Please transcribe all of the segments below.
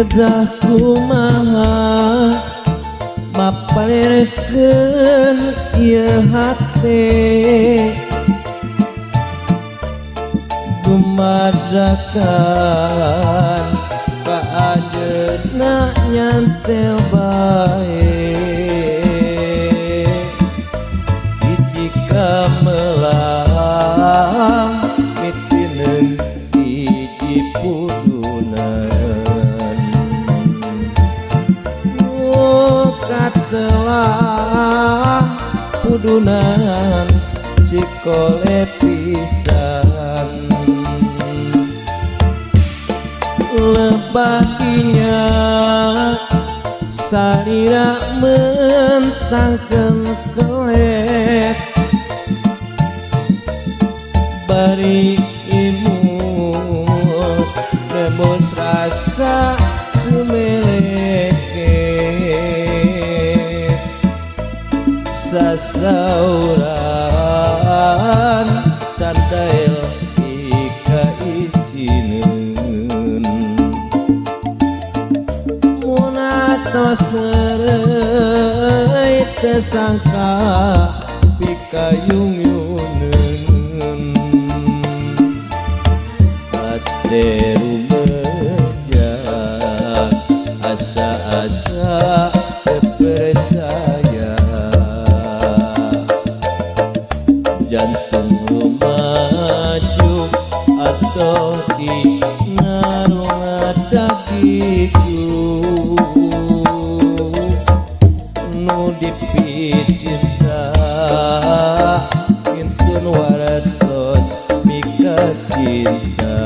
kedah kumaha maparekeun ieu hate dumadakan ka ajeuna nyantel bae hiji kamelang mitineun hiji pudunan katelah pudunan sikole pisan lebadinya salira mentangkeun kelet bari imut nembus rasa sumeleke sasauran candael ika isineun munatos seureuy teu sangka pikayung-yungneun ate rumeja asa-asa terpercaya jantung rumaju atau di ngarung ada gitu nu dipicinta intun waratos mika cinta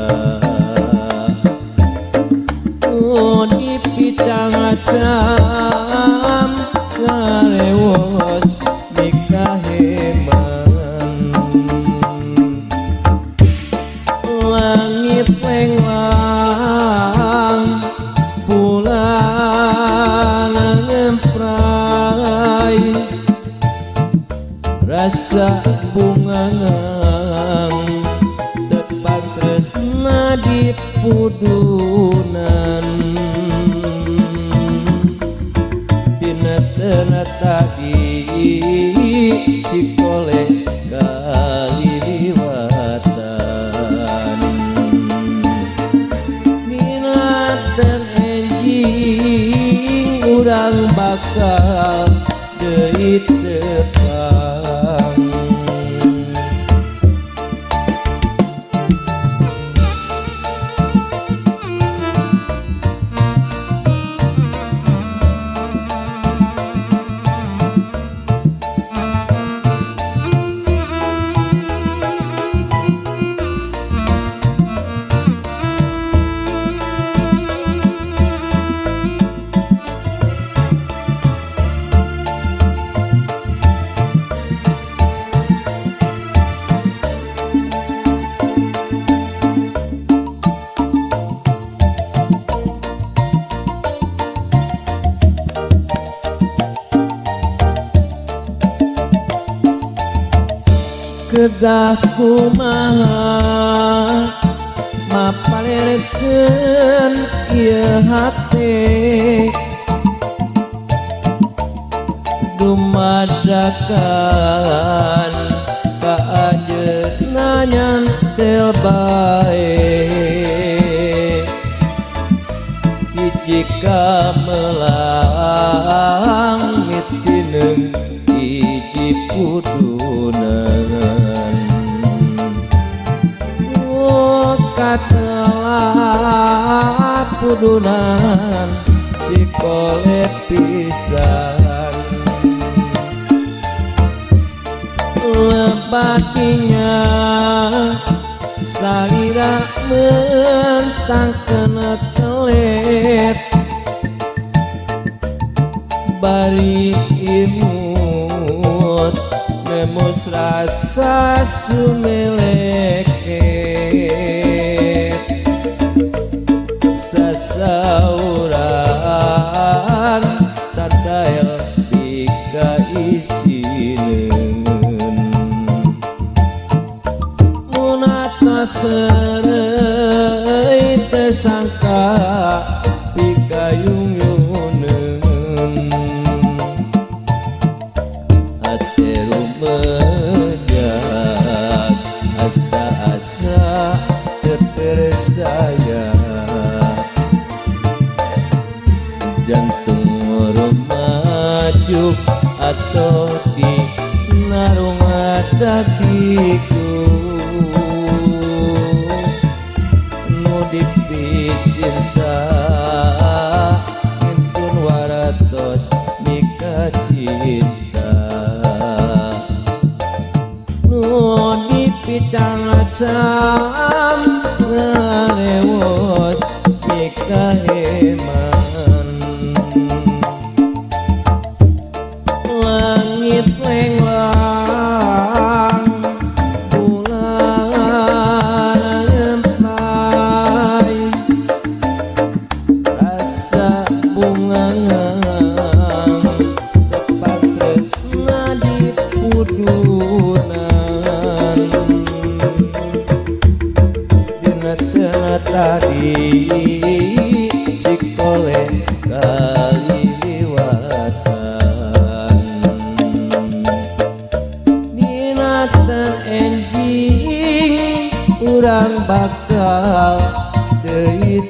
nu dipicang-acam karewos mika heman langit lenglang bulan ngemprai rasa bungangan tepat tresna di pudunan dina tadi sikole kaliliwatan minat dan enjing urang bakal deui tepang kedah kumaha maparekeun ieu hate dumadakan ka ajeuna nyantel bae hiji kamelang mitineun hiji pudunan katelah pudunan sikole pisan lebadinya salira mentangkeun kelet bari imut nembus rasa sumeleke sasauran candael pika isineun munatos seureuy teu sangka pika jantung maju atau di narunga dakiku nu dipicinta intun waratos mika cinta nu dipicangacam ngalewos mika heman langit lenglang bulan ngempai rasa bunga tepat tresna di pudunan dina teu tadi cikole kali liwatan binatan enjing urang bakal deui